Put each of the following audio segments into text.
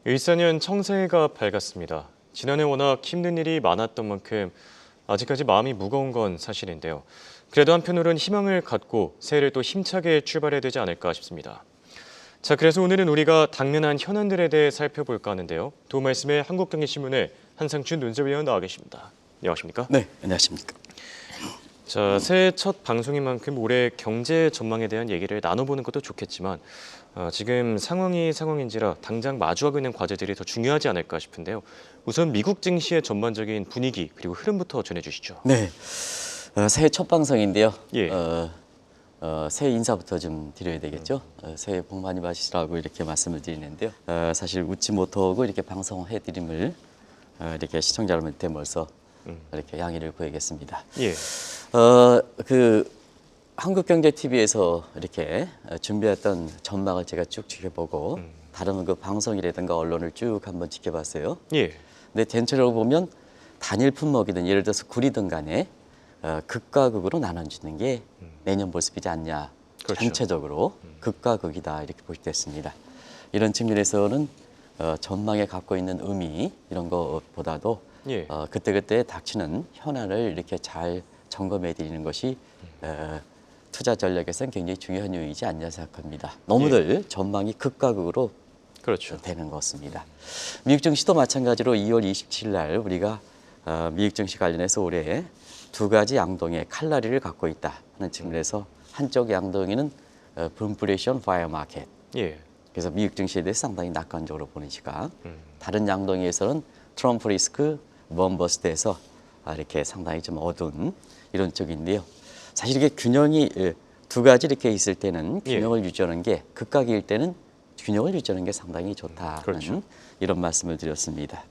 일사년 청새해가 밝았습니다. 지난해 워낙 힘든 일이 많았던 만큼 아직까지 마음이 무거운 건 사실인데요. 그래도 한편으론 희망을 갖고 새해를 또 힘차게 출발해야 되지 않을까 싶습니다. 자, 그래서 오늘은 우리가 당면한 현안들에 대해 살펴볼까 하는데요. 도움 말씀에 한국경제신문의 한상준 논설위원 나와 계십니다. 안녕하십니까? 네, 안녕하십니까. 자, 새해 첫 방송인 만큼 올해 경제 전망에 대한 얘기를 나눠보는 것도 좋겠지만 지금 상황이 상황인지라 당장 마주하고 있는 과제들이 더 중요하지 않을까 싶은데요. 우선 미국 증시의 전반적인 분위기 그리고 흐름부터 전해주시죠. 네, 새해 첫 방송인데요. 예. 새해 인사부터 좀 드려야 되겠죠. 새해 복 많이 받으시라고 이렇게 말씀을 드리는데요. 사실 웃지 못하고 이렇게 방송해드림을 이렇게 시청자 여러분한테 벌써 이렇게 양해를 구하겠습니다. 예. 한국경제TV에서 이렇게 준비했던 전망을 제가 쭉 지켜보고 다른 그 방송이라든가 언론을 쭉 한번 지켜봤어요. 예. 근데 전체적으로 보면 단일 품목이든 예를 들어서 굴이든 간에 극과 극으로 나눠지는 게 내년 모습이지 않냐. 그렇죠. 전체적으로 극과 극이다 이렇게 보시됐습니다. 이런 측면에서는 전망에 갖고 있는 의미 이런 것보다도 예. 그때그때 닥치는 현안을 이렇게 잘 점검해 드리는 것이 투자 전략에서는 굉장히 중요한 요인이지 않냐 생각합니다. 너무들 전망이 극과 극으로 그렇죠. 되는 것 같습니다. 미국 증시도 마찬가지로 2월 27일 날 우리가 미국 증시 관련해서 올해 두 가지 양동의 칼날리를 갖고 있다 하는 측면에서 한쪽 양동이는 붐프레이션 파이어 마켓. 예. 그래서 미국 증시에 대해 상당히 낙관적으로 보는 시각. 다른 양동이에서는 트럼프 리스크 범버스트에서 이렇게 상당히 좀 어두운 이런 쪽인데요. 사실 이게 균형이 두 가지 이렇게 있을 때는 균형을 유지하는 게 극과 극일 때는 균형을 유지하는 게 상당히 좋다는 그렇죠. 이런 말씀을 드렸습니다.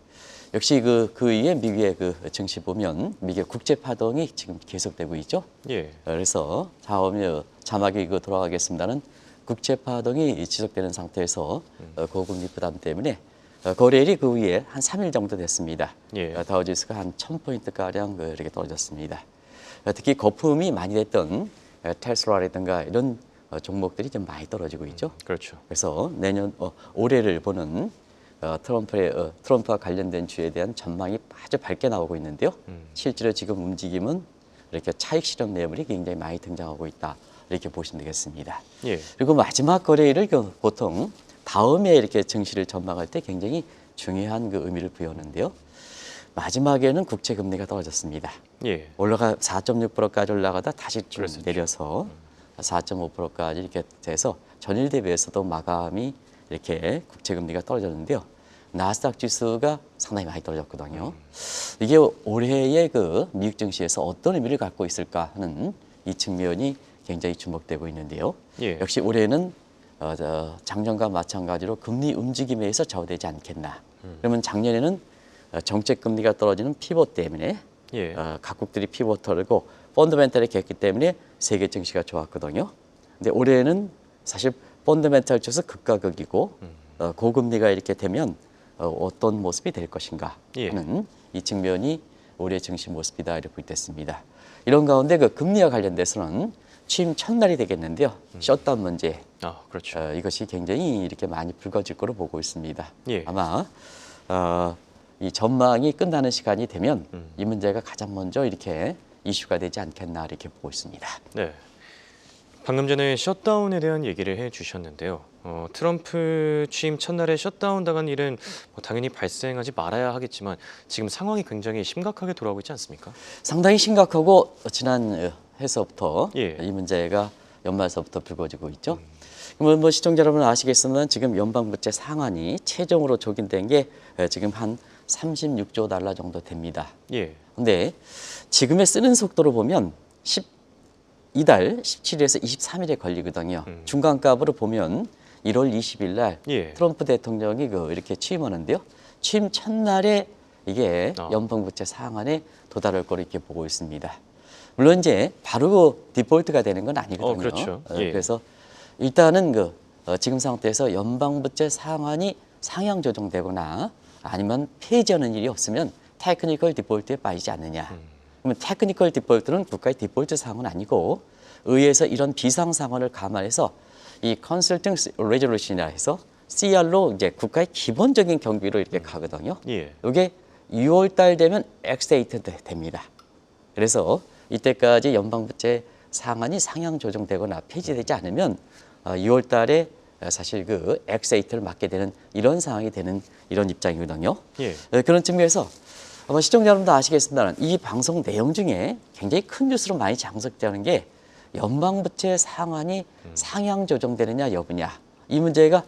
역시 그 위에 미국의 그 증시 보면 미국의 국제 파동이 지금 계속되고 있죠. 예. 그래서 다음에 자막이 이거 돌아가겠습니다는 국제 파동이 지속되는 상태에서 고금리 부담 때문에 거래일이 그 위에 한 3일 정도 됐습니다. 예. 다우지수가 한 1000포인트 가량 이렇게 떨어졌습니다. 특히 거품이 많이 됐던 테슬라라든가 이런 종목들이 좀 많이 떨어지고 있죠. 그렇죠. 그래서 내년 올해를 보는 트럼프와 관련된 주에 대한 전망이 아주 밝게 나오고 있는데요. 실제로 지금 움직임은 이렇게 차익 실현 매물이 굉장히 많이 등장하고 있다. 이렇게 보시면 되겠습니다. 예. 그리고 마지막 거래일을 보통 다음에 이렇게 증시를 전망할 때 굉장히 중요한 그 의미를 부여하는데요. 마지막에는 국채 금리가 떨어졌습니다. 예. 올라가 4.6%까지 올라가다 다시 좀 그랬었죠. 내려서 4.5%까지 이렇게 돼서 전일 대비해서도 마감이 이렇게 국채 금리가 떨어졌는데요. 나스닥 지수가 상당히 많이 떨어졌거든요. 이게 올해의 그 미국 증시에서 어떤 의미를 갖고 있을까 하는 이 측면이 굉장히 주목되고 있는데요. 예. 역시 올해는 작년과 마찬가지로 금리 움직임에 의해서 좌우되지 않겠나. 그러면 작년에는 정책 금리가 떨어지는 피벗 때문에 예. 각국들이 피벗을 하고 펀더멘탈이 했기 때문에 세계 증시가 좋았거든요. 근데 올해는 사실 펀더멘탈 쪽에서 극과 극이고 고금리가 이렇게 되면 어떤 모습이 될 것인가 하는 이 측면이 올해 증시 모습이다 이렇게 보겠습니다. 이런 가운데 그 금리와 관련돼서는 취임 첫날이 되겠는데요. 셧다운 문제. 그렇죠. 이것이 굉장히 이렇게 많이 불거질 거로 보고 있습니다. 예. 아마 이 전망이 끝나는 시간이 되면 이 문제가 가장 먼저 이렇게 이슈가 되지 않겠나 이렇게 보고 있습니다. 네. 방금 전에 셧다운에 대한 얘기를 해주셨는데요. 트럼프 취임 첫날에 셧다운 당한 일은 당연히 발생하지 말아야 하겠지만 지금 상황이 굉장히 심각하게 돌아오고 있지 않습니까? 상당히 심각하고 지난 해서부터 예. 이 문제가 연말서부터 불거지고 있죠. 뭐 시청자 여러분 아시겠지만 지금 연방부채 상한이 최종으로 적용된 게 지금 한 36조 달러 정도 됩니다. 예. 근데 지금의 쓰는 속도로 보면 이달 17일에서 23일에 걸리거든요. 중간값으로 보면 1월 20일 날 예. 트럼프 대통령이 이렇게 취임하는데요. 취임 첫날에 이게 연방부채 상한에 도달할 거로 이렇게 보고 있습니다. 물론 이제 바로 디폴트가 되는 건 아니거든요. 그렇죠. 예. 그래서 일단은 지금 상태에서 연방부채 상한이 상향 조정되거나 아니면 폐지하는 일이 없으면 테크니컬 디폴트에 빠지지 않느냐. 그러면 테크니컬 디폴트는 국가의 디폴트 상황은 아니고 의회에서 이런 비상 상황을 감안해서 이 컨설팅 레졸루션이라 해서 CR로 이제 국가의 기본적인 경비로 이렇게 가거든요. 예. 이게 6월 달 되면 엑세이트 됩니다. 그래서 이때까지 연방부채 상한이 상향 조정되거나 폐지되지 않으면 6월 달에 사실 그 엑세이트를 맞게 되는 이런 상황이 되는 이런 입장이거든요. 예. 그런 측면에서 아마 시청자 여러분도 아시겠습니다만 이 방송 내용 중에 굉장히 큰 뉴스로 많이 장석되는 게 연방부채 상한이 상향 조정되느냐 여부냐. 이 문제가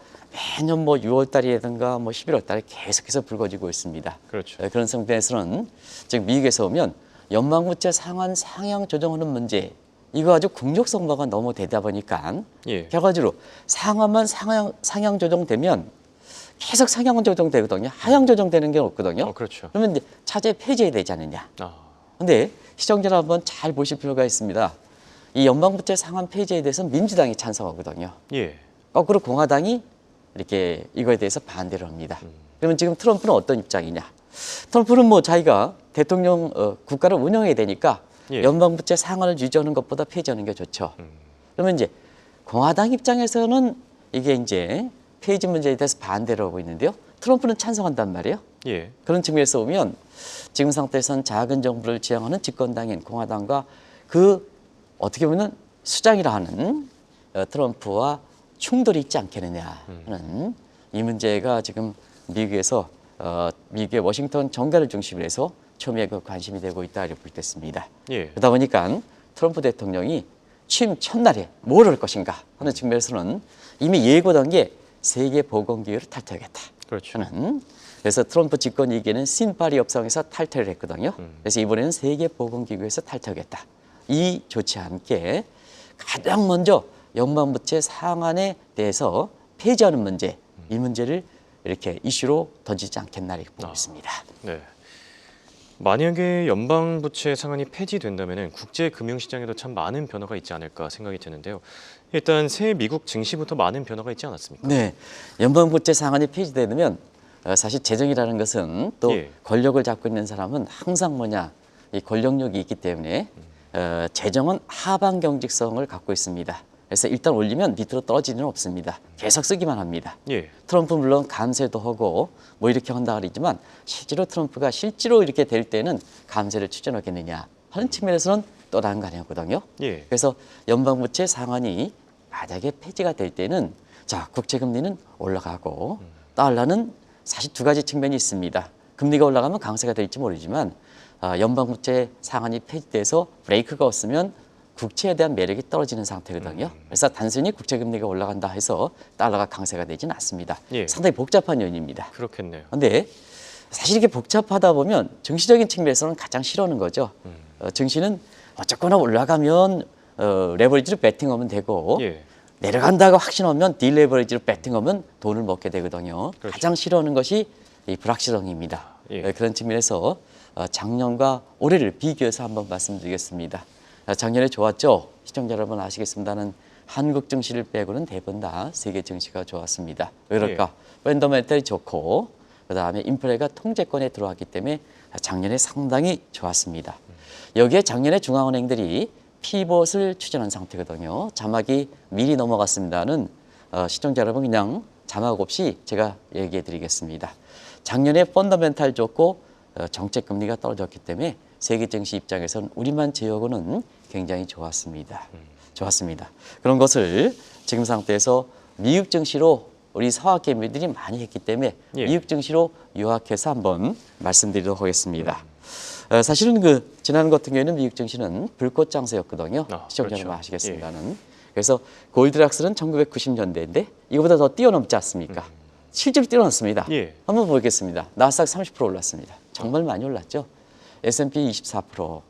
매년 뭐 6월 달이라든가 뭐 11월 달에 계속해서 불거지고 있습니다. 그렇죠. 그런 상태에서는 지금 미국에서 오면 연방부채 상한 상향 조정하는 문제 이거 아주 국력 성과가 너무 되다 보니까 예. 결과적으로 상한만 상향 조정되면 계속 상향 조정되거든요. 하향 조정되는 게 없거든요. 그렇죠. 그러면 이제 차제 폐지해야 되지 않느냐. 아, 근데 시청자를 한번 잘 보실 필요가 있습니다. 이 연방부채 상한 폐지에 대해서 민주당이 찬성하거든요. 예. 거꾸로 공화당이 이렇게 이거에 대해서 반대를 합니다. 그러면 지금 트럼프는 어떤 입장이냐? 트럼프는 뭐 자기가 대통령 국가를 운영해야 되니까 예. 연방부채 상한을 유지하는 것보다 폐지하는 게 좋죠. 그러면 이제 공화당 입장에서는 이게 이제 폐지 문제에 대해서 반대를 하고 있는데요. 트럼프는 찬성한단 말이에요. 예. 그런 측면에서 보면 지금 상태에선 작은 정부를 지향하는 집권당인 공화당과 그 어떻게 보면 수장이라 하는 트럼프와 충돌이 있지 않겠느냐 하는 이 문제가 지금 미국에서 미국의 워싱턴 정가를 중심으로 해서 초미의 그 관심이 되고 있다 이렇게 볼 때 있습니다. 예. 그러다 보니까 트럼프 대통령이 취임 첫날에 뭘 할 것인가 하는 측면에서는 이미 예고한 게 세계 보건기구를 탈퇴하겠다. 그렇죠. 하는 그래서 트럼프 집권 이기는 신파리 협상에서 탈퇴를 했거든요. 그래서 이번에는 세계 보건기구에서 탈퇴하겠다. 이 조치와 함께 가장 먼저 연방부채 상한에 대해서 폐지하는 문제, 이 문제를 이렇게 이슈로 던지지 않겠나 이렇게 보고 있습니다. 네. 만약에 연방부채 상한이 폐지된다면 국제 금융시장에도 참 많은 변화가 있지 않을까 생각이 드는데요. 일단 새 미국 증시부터 많은 변화가 있지 않았습니까? 네, 연방부채 상한이 폐지되면 사실 재정이라는 것은 또 예. 권력을 잡고 있는 사람은 항상 뭐냐 이 권력력이 있기 때문에 재정은 하방 경직성을 갖고 있습니다. 그래서 일단 올리면 밑으로 떨어지는 건 없습니다. 계속 쓰기만 합니다. 예. 트럼프 물론 감세도 하고 뭐 이렇게 한다 그러지만 실제로 트럼프가 실제로 이렇게 될 때는 감세를 추진하겠느냐 하는 측면에서는 또 다른 거 아니었거든요. 예. 그래서 연방부채 상한이 만약에 폐지가 될 때는 자 국채금리는 올라가고 달러는 사실 두 가지 측면이 있습니다. 금리가 올라가면 강세가 될지 모르지만 연방부채 상한이 폐지돼서 브레이크가 없으면 국채에 대한 매력이 떨어지는 상태거든요. 그래서 단순히 국채금리가 올라간다 해서 달러가 강세가 되지는 않습니다. 예. 상당히 복잡한 요인입니다. 그렇겠네요. 그런데 사실 이렇게 복잡하다 보면 정치적인 측면에서는 가장 싫어하는 거죠. 증시는 어쨌거나 올라가면 레버리지로 배팅하면 되고 예. 내려간다고 확신하면 딜레버리지로 배팅하면 돈을 먹게 되거든요. 그렇죠. 가장 싫어하는 것이 이 불확실성입니다. 예. 그런 측면에서 작년과 올해를 비교해서 한번 말씀드리겠습니다. 작년에 좋았죠. 시청자 여러분 아시겠습니다는 한국 증시를 빼고는 대부분 다 세계 증시가 좋았습니다. 왜 그럴까? 펀더멘털이 좋고 그다음에 인플레가 통제권에 들어왔기 때문에 작년에 상당히 좋았습니다. 여기에 작년에 중앙은행들이 피벗을 추진한 상태거든요. 자막이 미리 넘어갔습니다는 시청자 여러분 그냥 자막 없이 제가 얘기해 드리겠습니다. 작년에 펀더멘탈 좋고 정책 금리가 떨어졌기 때문에 세계 증시 입장에서는 우리만 제외하고는 굉장히 좋았습니다. 좋았습니다. 그런 것을 지금 상태에서 미국 증시로 우리 서학개미들이 많이 했기 때문에 예. 미국 증시로 요약해서 한번 말씀드리도록 하겠습니다. 사실은 그 지난 같은 경우에는 미국 증시는 불꽃 장세였거든요. 시청자 여러분 그렇죠. 아시겠습니다는. 그래서 골드락스는 1990년대인데 이거보다 더 뛰어넘지 않습니까? 실제로 뛰어넘습니다. 예. 한번 보겠습니다. 나스닥 30% 올랐습니다. 정말 많이 올랐죠. S&P 24%,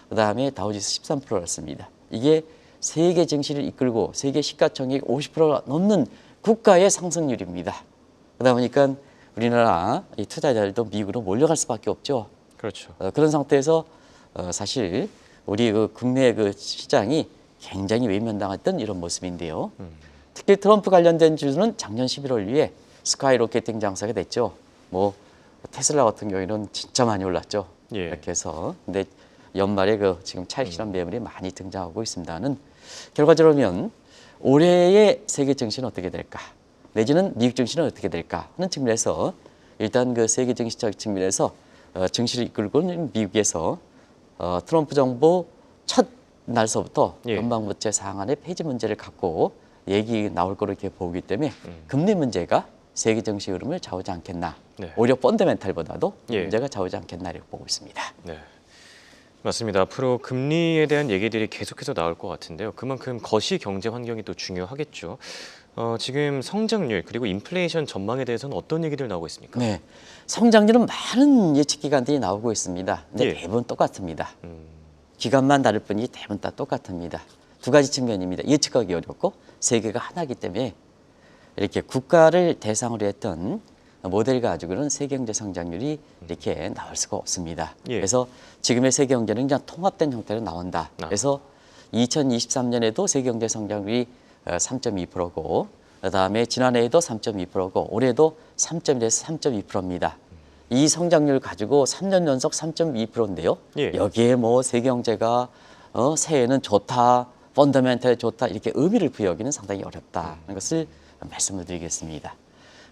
그다음에 다우지수 13% 올랐습니다. 이게 세계 증시를 이끌고 세계 시가총액 50% 넘는 국가의 상승률입니다. 그러다 보니까 우리나라 이 투자자들도 미국으로 몰려갈 수밖에 없죠. 그렇죠. 그런 상태에서 사실 우리 그 국내 그 시장이 굉장히 외면당했던 이런 모습인데요. 특히 트럼프 관련된 주주는 작년 11월 이후에 스카이로켓팅 장사가 됐죠. 뭐 테슬라 같은 경우에는 진짜 많이 올랐죠. 예. 이렇게 해서 근데 연말에 그 지금 차익 실현 매물이 많이 등장하고 있습니다는 결과적으로 보면 올해의 세계 증시는 어떻게 될까? 내지는 미국 증시는 어떻게 될까 하는 측면에서 일단 그 세계 증시적 측면에서 증시를 이끌고 있는 미국에서 트럼프 정부 첫 날서부터 예. 연방부채 상한의 폐지 문제를 갖고 얘기 나올 거로 이렇게 보기 때문에 금리 문제가 세계 증시 흐름을 좌우하지 않겠나. 네. 오히려 펀더멘탈보다도 예. 문제가 좌우하지 않겠나 이렇게 보고 있습니다. 네. 맞습니다. 앞으로 금리에 대한 얘기들이 계속해서 나올 것 같은데요. 그만큼 거시 경제 환경이 또 중요하겠죠. 지금 성장률 그리고 인플레이션 전망에 대해서는 어떤 얘기들 나오고 있습니까? 네, 성장률은 많은 예측 기관들이 나오고 있습니다. 근데 예. 대부분 똑같습니다. 기간만 다를 뿐이지 대부분 다 똑같습니다. 두 가지 측면입니다. 예측하기 어렵고 세계가 하나이기 때문에 이렇게 국가를 대상으로 했던 모델 가지고는 세계 경제 성장률이 이렇게 나올 수가 없습니다. 예. 그래서 지금의 세계 경제는 그냥 통합된 형태로 나온다. 그래서 2023년에도 세계 경제 성장률이 3.2%고 그다음에 지난해에도 3.2%고 올해도 3.1에서 3.2%입니다. 이 성장률 가지고 3년 연속 3.2%인데요. 예. 여기에 뭐 세계 경제가 새해에는 좋다, 펀더멘털 좋다 이렇게 의미를 부여하기는 상당히 어렵다는 것을 말씀을 드리겠습니다.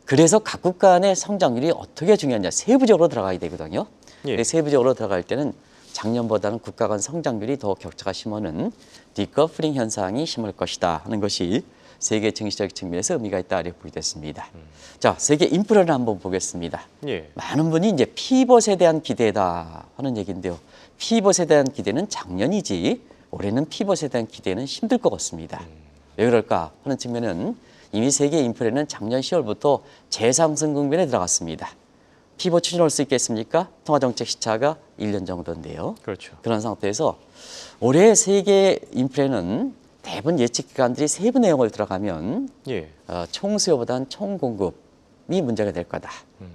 그래서 각국 간의 성장률이 어떻게 중요하냐 세부적으로 들어가야 되거든요. 예. 세부적으로 들어갈 때는 작년보다는 국가 간 성장률이 더 격차가 심하는 디커플링 현상이 심할 것이다 하는 것이 세계 증시적 측면에서 의미가 있다 이렇게 보게 됐습니다. 자, 세계 인플레를 한번 보겠습니다. 예. 많은 분이 이제 피벗에 대한 기대다 하는 얘기인데요. 피벗에 대한 기대는 작년이지 올해는 피벗에 대한 기대는 힘들 것 같습니다. 왜 그럴까 하는 측면은 이미 세계 인플레는 작년 10월부터 재상승 국면에 들어갔습니다. 피벗 추진할 수 있겠습니까? 통화정책 시차가 1년 정도인데요. 그렇죠. 그런 상태에서 올해 세계 인플레는 대부분 예측 기관들이 세부 내용을 들어가면 예. 총수요보다는 총공급이 문제가 될 거다.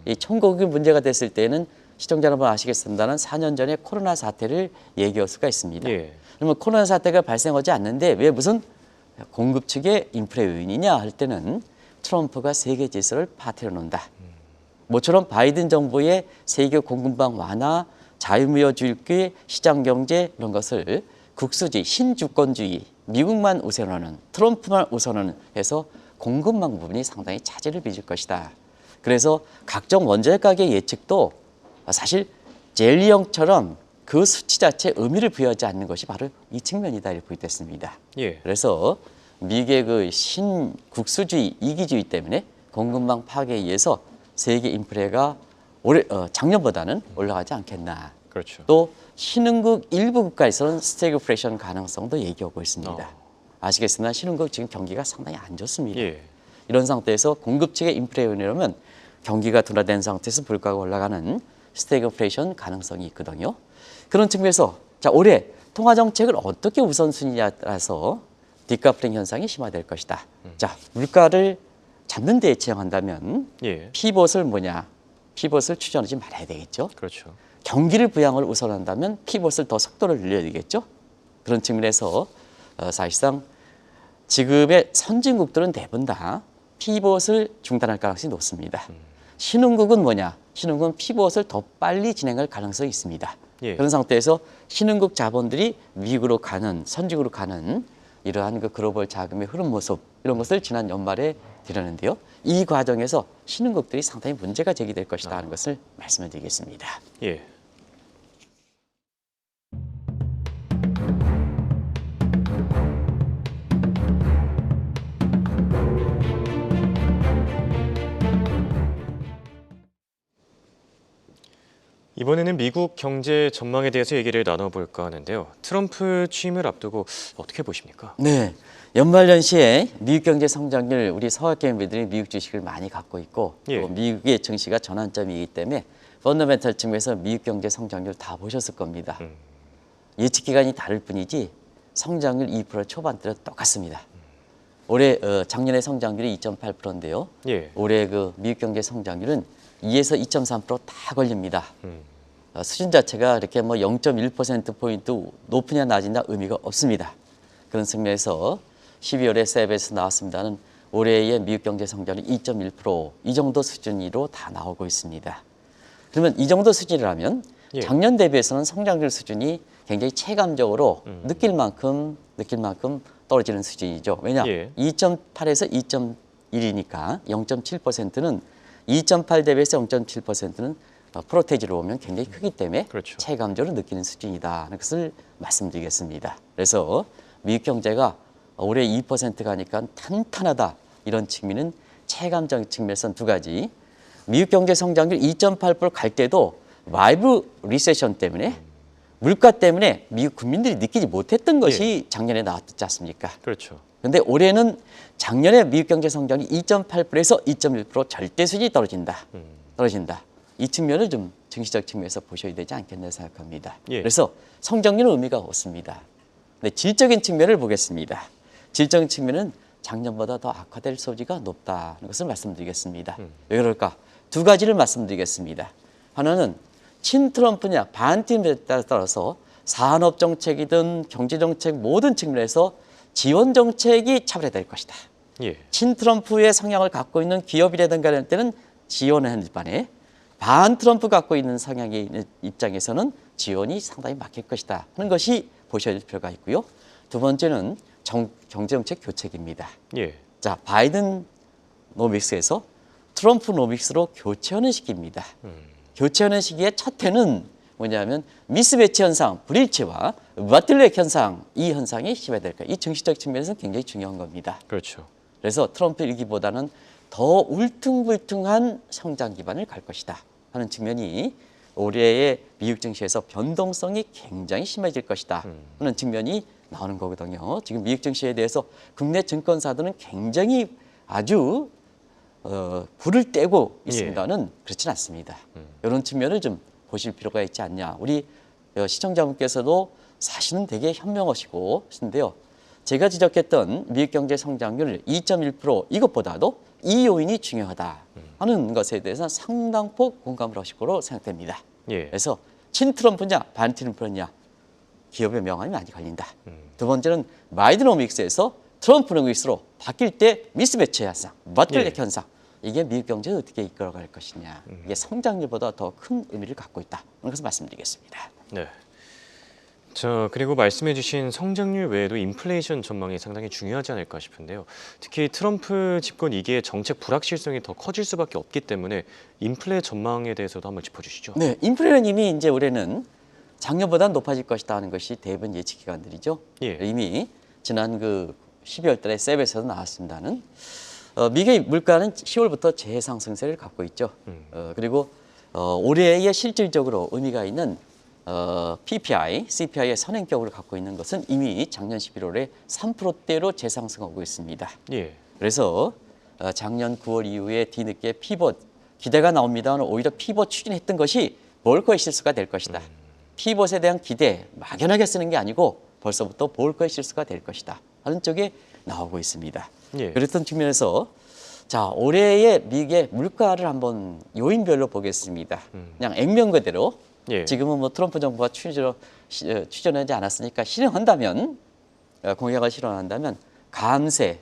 이 총공급이 문제가 됐을 때는 시청자 여러분 아시겠습니다만 4년 전에 코로나 사태를 얘기할 수가 있습니다. 예. 그러면 코로나 사태가 발생하지 않는데 왜 무슨 공급 측의 인플레 요인이냐 할 때는 트럼프가 세계 질서를 파트려 놓는다. 모처럼 바이든 정부의 세계 공급망 완화, 자유무역주의, 시장경제 이런 것을 국수주의, 신주권주의, 미국만 우선하는, 트럼프만 우선하는 해서 공급망 부분이 상당히 차질을 빚을 것이다. 그래서 각종 원자재 가격 예측도 사실 젤리형처럼 그 수치 자체에 의미를 부여하지 않는 것이 바로 이 측면이다 이렇게 보겠습니다. 예. 그래서 미국의 그 신국수주의, 이기주의 때문에 공급망 파괴에 의해서 세계 인플레가 올해 작년보다는 올라가지 않겠나. 그렇죠. 또 신흥국 일부 국가에서는 스태그플레이션 가능성도 얘기하고 있습니다. 아시겠으나 신흥국 지금 경기가 상당히 안 좋습니다. 예. 이런 상태에서 공급 측의 인플레이라면 경기가 둔화된 상태에서 물가가 올라가는 스태그플레이션 가능성이 있거든요. 그런 측면에서 자 올해 통화 정책을 어떻게 우선순위에 따라서 디커플링 현상이 심화될 것이다. 자 물가를 잡는 데 지향한다면 예. 피벗을 뭐냐? 피벗을 추진하지 말아야 되겠죠. 그렇죠. 경기를 부양을 우선한다면 피벗을 더 속도를 늘려야 되겠죠. 그런 측면에서 사실상 지금의 선진국들은 대부분 다 피벗을 중단할 가능성이 높습니다. 신흥국은 뭐냐? 신흥국은 피벗을 더 빨리 진행할 가능성이 있습니다. 예. 그런 상태에서 신흥국 자본들이 미국으로 가는 선진국으로 가는 이러한 그 글로벌 자금의 흐름 모습 이런 것을 지난 연말에 드렸는데요. 이 과정에서 신흥국들이 상당히 문제가 제기될 것이다 하는 것을 말씀을 드리겠습니다. 예. 이번에는 미국 경제 전망에 대해서 얘기를 나눠볼까 하는데요. 트럼프 취임을 앞두고 어떻게 보십니까? 네, 연말연시에 미국 경제 성장률 우리 서학개미들이 미국 주식을 많이 갖고 있고 예. 또 미국의 증시가 전환점이기 때문에 펀더멘털 측면에서 미국 경제 성장률 다 보셨을 겁니다. 예측 기간이 다를 뿐이지 성장률 2% 초반대로 똑같습니다. 올해 작년에 성장률이 2.8%인데요. 예. 올해 그 미국 경제 성장률은 2에서 2.3%다 걸립니다. 수준 자체가 이렇게 뭐 0.1%포인트 높으냐 낮으냐 의미가 없습니다. 그런 측면에서 12월에 세베에서 나왔습니다는 올해의 미국 경제 성장률 2.1%이 정도 수준으로 다 나오고 있습니다. 그러면 이 정도 수준이라면 예. 작년 대비해서는 성장률 수준이 굉장히 체감적으로 느낄 만큼 떨어지는 수준이죠. 왜냐? 예. 2.8에서 1이니까 0.7%는 2.8 대비해서 0.7%는 프로테이지로 보면 굉장히 크기 때문에 그렇죠. 체감적으로 느끼는 수준이다 하는 것을 말씀드리겠습니다. 그래서 미국 경제가 올해 2% 가니까 탄탄하다 이런 측면은 체감적 측면에서는 두 가지. 미국 경제 성장률 2.8% 갈 때도 라이브 리세션 때문에 물가 때문에 미국 국민들이 느끼지 못했던 것이 작년에 나왔지 않습니까? 그렇죠. 그런데 올해는 작년에 미국 경제 성장이 2.8%에서 2.1% 절대 수준이 떨어진다. 떨어진다. 이 측면을 좀 증시적 측면에서 보셔야 되지 않겠나 생각합니다. 예. 그래서 성장률은 의미가 없습니다. 근데 질적인 측면을 보겠습니다. 질적인 측면은 작년보다 더 악화될 소지가 높다는 것을 말씀드리겠습니다. 왜 그럴까? 두 가지를 말씀드리겠습니다. 하나는 친트럼프냐 반트럼프에 따라서 산업 정책이든 경제 정책 모든 측면에서 지원 정책이 차별화될 것이다. 예. 친트럼프의 성향을 갖고 있는 기업이라든가 이런 때는 지원을 하는 반에 반트럼프 갖고 있는 성향의 있는 입장에서는 지원이 상당히 막힐 것이다 하는 것이 보셔야 될 필요가 있고요. 두 번째는 경제정책 교책입니다. 예. 자, 바이든 노믹스에서 트럼프 노믹스로 교체하는 시기입니다. 교체하는 시기의 첫 해는 뭐냐면 미스매치 현상, 불일치와 버틀렉 현상, 이 현상이 심해질 거예요. 이 증시적 측면에서는 굉장히 중요한 겁니다. 그렇죠. 그래서 트럼프 일기보다는 더 울퉁불퉁한 성장 기반을 갈 것이다 하는 측면이 올해의 미국 증시에서 변동성이 굉장히 심해질 것이다 하는 측면이 나오는 거거든요. 지금 미국 증시에 대해서 국내 증권사들은 굉장히 아주 불을 떼고 있습니다는 그렇진 않습니다. 이런 측면을 좀 보실 필요가 있지 않냐. 우리 시청자분께서도 사실은 되게 현명하시고 하신데요. 제가 지적했던 미국 경제 성장률 2.1% 이것보다도 이 요인이 중요하다 하는 것에 대해서 상당폭 공감을 하실 거로 생각됩니다. 예. 그래서 친트럼프냐 반트럼프냐 기업의 명함이 많이 걸린다. 두 번째는 마이드노믹스에서 트럼프 노믹스로 바뀔 때 미스매치 현상, 버틀렉 현상. 이게 미국 경제를 어떻게 이끌어갈 것이냐. 이게 성장률보다 더 큰 의미를 갖고 있다. 그런 것을 말씀드리겠습니다. 네. 자, 그리고 말씀해주신 성장률 외에도 인플레이션 전망이 상당히 중요하지 않을까 싶은데요. 특히 트럼프 집권 2기의 정책 불확실성이 더 커질 수밖에 없기 때문에 인플레 전망에 대해서도 한번 짚어주시죠. 네, 인플레는 이미 이제 올해는 작년보다 높아질 것이다 하는 것이 대부분 예측 기관들이죠. 예. 이미 지난 12월 달에 셉에서도 나왔습니다는 미국의 물가는 10월부터 재상승세를 갖고 있죠. 그리고 올해의 실질적으로 의미가 있는 PPI, CPI의 선행격을 갖고 있는 것은 이미 작년 11월에 3%대로 재상승하고 있습니다. 예. 그래서 작년 9월 이후에 뒤늦게 피벗 기대가 나옵니다만 오히려 피벗 추진했던 것이 볼거의 실수가 될 것이다. 피벗에 대한 기대 막연하게 쓰는 게 아니고 벌써부터 볼거의 실수가 될 것이다 하는 쪽에 나오고 있습니다. 예. 그랬던 측면에서 자 올해의 미국의 물가를 한번 요인별로 보겠습니다. 그냥 액면 그대로 예. 지금은 뭐 트럼프 정부가 추진하지 않았으니까 실행한다면 공약을 실현한다면 감세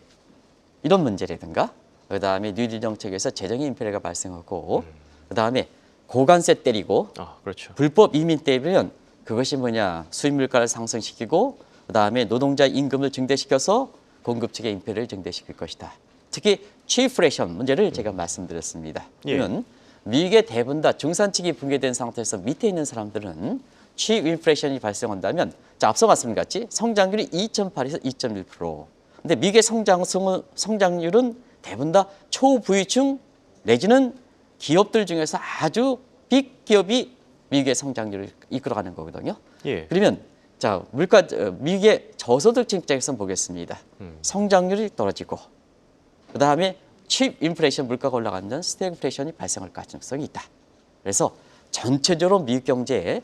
이런 문제라든가 그다음에 뉴딜 정책에서 재정의 인플레가 발생하고 그다음에 고관세 때리고 아, 그렇죠. 불법 이민 때리면 그것이 뭐냐 수입 물가를 상승시키고 그다음에 노동자 임금을 증대시켜서 공급 측의 인플레를 증대시킬 것이다. 특히 취인플레이션 문제를 제가 말씀드렸습니다. 그러면 미국의 대부분 다 중산층이 붕괴된 상태에서 밑에 있는 사람들은 취인플레이션이 발생한다면 자 앞서 말씀드린 같이 성장률이 2.8에서 2.1%. 근데 미국의 성장률은 대부분 다 초부유층 내지는 기업들 중에서 아주 빅 기업이 미국의 성장률을 이끌어가는 거거든요. 예. 그러면 자 미국의 저소득층 입장에서 보겠습니다. 성장률이 떨어지고 그 다음에 칩 인플레이션 물가가 올라가는 스태그플레이션이 발생할 가능성이 있다. 그래서 전체적으로 미국 경제에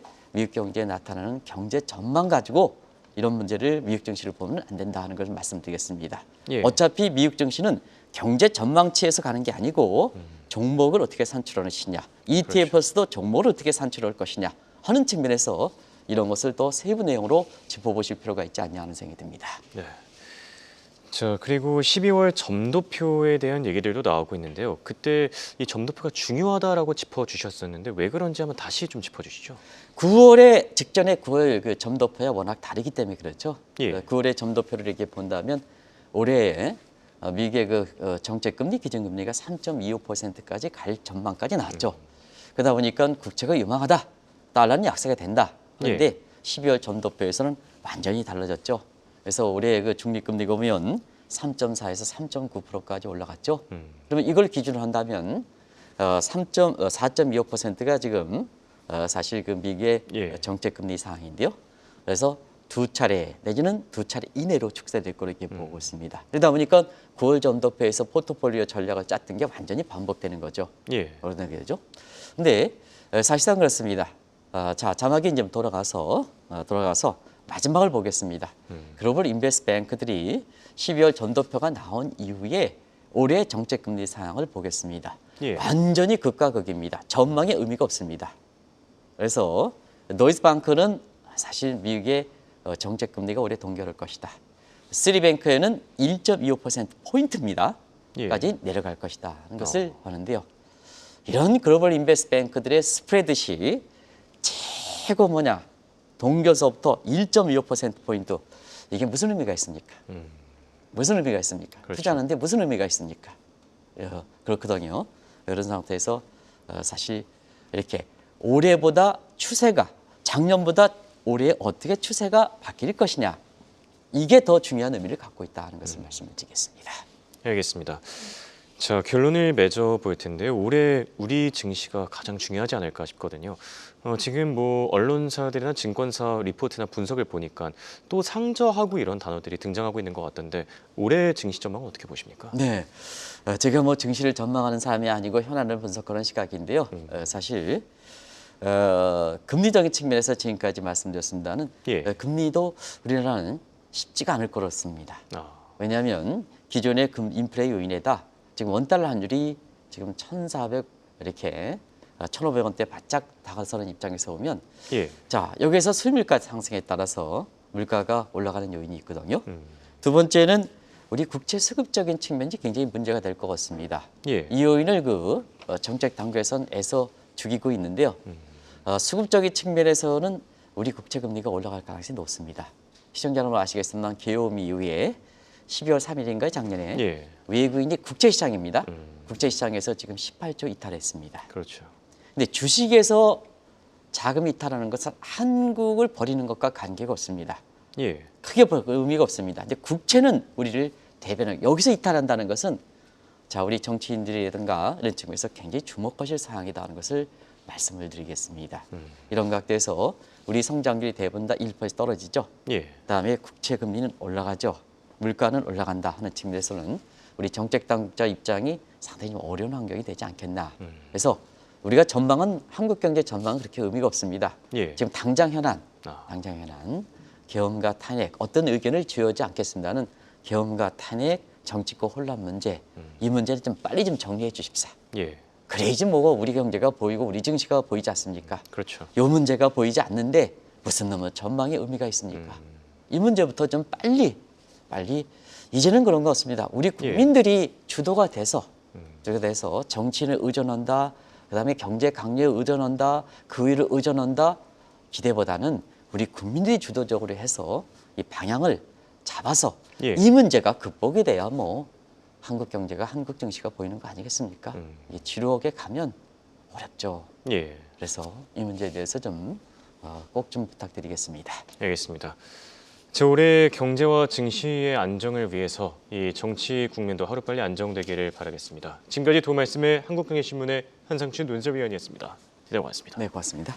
나타나는 경제 전망 가지고 이런 문제를 미국 증시를 보면 안 된다 하는 것을 말씀드리겠습니다. 예. 어차피 미국 증시는 경제 전망치에서 가는 게 아니고 종목을 어떻게 산출하는 것이냐, ETF에서도 종목을 어떻게 산출할 것이냐 하는 측면에서 이런 것을 또 세부 내용으로 짚어보실 필요가 있지 않냐 하는 생각이 듭니다. 네. 자, 그리고 12월 점도표에 대한 얘기들도 나오고 있는데요. 그때 이 점도표가 중요하다라고 짚어주셨었는데 왜 그런지 한번 다시 좀 짚어주시죠. 9월에 직전에 9월 그 점도표가 워낙 다르기 때문에 그렇죠. 예. 9월의 점도표를 이렇게 본다면 올해 미국의 정책금리, 기준금리가 3.25%까지 갈 전망까지 나왔죠. 그러다 보니까 국채가 유망하다. 달러는 약세가 된다. 그런데 12월 전도표에서는 완전히 달라졌죠. 그래서 올해 그 중립금리가 보면 3.4에서 3.9%까지 올라갔죠. 그러면 이걸 기준으로 한다면 4.25%가 지금 사실 그 미국의 정책금리 상황인데요. 그래서 두 차례 내지는 두 차례 이내로 축소될 거로 이렇게 보고 있습니다. 그러다 보니까 9월 전도표에서 포트폴리오 전략을 짰던 게 완전히 반복되는 거죠. 그런 얘기죠. 근데 사실상 그렇습니다. 자, 자막이 이제 돌아가서 마지막을 보겠습니다. 글로벌 인베스트 뱅크들이 12월 전도표가 나온 이후에 올해 정책금리 상황을 보겠습니다. 완전히 극과 극입니다. 전망에 의미가 없습니다. 그래서 노이즈방크는 사실 미국의 정책금리가 올해 동결할 것이다. 시리뱅크에는 1.25%포인트입니다. 까지 내려갈 것이다 하는 것을 하는데요. 이런 글로벌 인베스트 뱅크들의 스프레드시 최고 뭐냐? 동결서부터 1.25%포인트. 이게 무슨 의미가 있습니까? 무슨 의미가 있습니까? 그렇죠. 투자하는데 무슨 의미가 있습니까? 그렇거든요. 이런 상태에서 사실 이렇게 올해보다 추세가 작년보다 올해 어떻게 추세가 바뀔 것이냐. 이게 더 중요한 의미를 갖고 있다는 것을 말씀을 드리겠습니다. 알겠습니다. 자, 결론을 맺어 볼 텐데요. 올해 우리 증시가 가장 중요하지 않을까 싶거든요. 지금 뭐 언론사들이나 증권사 리포트나 분석을 보니까 또 상저하고 이런 단어들이 등장하고 있는 것 같던데 올해 증시 전망은 어떻게 보십니까? 네, 제가 뭐 증시를 전망하는 사람이 아니고 현안을 분석하는 시각인데요. 사실 금리적인 측면에서 지금까지 말씀드렸습니다는 금리도 우리나라는 쉽지가 않을 거렇습니다. 왜냐하면 기존의 인플레 요인에다 지금 원달러 환율이 지금 1,400 이렇게 1,500원대 바짝 다가서는 입장에서 보면 자, 여기에서 수입물가 상승에 따라서 물가가 올라가는 요인이 있거든요. 두 번째는 우리 국채 수급적인 측면이 굉장히 문제가 될 것 같습니다. 이 요인을 정책 당국에서는 애써 죽이고 있는데요. 수급적인 측면에서는 우리 국채 금리가 올라갈 가능성이 높습니다. 시청자 여러분 아시겠지만 개요음 이후에 12월 3일인가요? 작년에 외국인이 국제시장입니다. 국제시장에서 지금 18조 이탈했습니다. 그렇죠. 근데 주식에서 자금 이탈하는 것은 한국을 버리는 것과 관계가 없습니다. 크게 의미가 없습니다. 근데 국채는 우리를 대변하고 여기서 이탈한다는 것은 자, 우리 정치인들이라든가 이런 측면에서 굉장히 주목하실 사항이다 하는 것을 말씀을 드리겠습니다. 이런 각도에서 우리 성장률이 대부분 다 1% 떨어지죠. 그다음에 국채 금리는 올라가죠. 물가는 올라간다 하는 측면에서는 우리 정책 당국자 입장이 상당히 좀 어려운 환경이 되지 않겠나. 그래서 우리가 전망은 한국 경제 전망은 그렇게 의미가 없습니다. 지금 당장 현안 계엄과 탄핵 어떤 의견을 주어지 않겠습니다는 계엄과 탄핵 정치권 혼란 문제 이 문제를 좀 빨리 좀 정리해 주십사. 그래야지 뭐가 우리 경제가 보이고 우리 증시가 보이지 않습니까? 그렇죠. 이 문제가 보이지 않는데 무슨 놈의 전망의 의미가 있습니까? 이 문제부터 좀 빨리 이제는 그런 거 없습니다. 우리 국민들이 주도가 돼서 정치인을 의존한다. 그다음에 경제 강요에 의존한다. 그 위를 의존한다. 기대보다는 우리 국민들이 주도적으로 해서 이 방향을 잡아서 이 문제가 극복이 돼야 뭐 한국 경제가 한국 증시가 보이는 거 아니겠습니까? 이게 지루하게 가면 어렵죠. 그래서 이 문제에 대해서 좀 꼭 좀 부탁드리겠습니다. 알겠습니다. 제 올해 경제와 증시의 안정을 위해서 이 정치 국면도 하루빨리 안정되기를 바라겠습니다. 지금까지 도움 말씀의 한국경제신문의 한상춘 논설위원이었습니다. 고맙습니다. 네, 고맙습니다.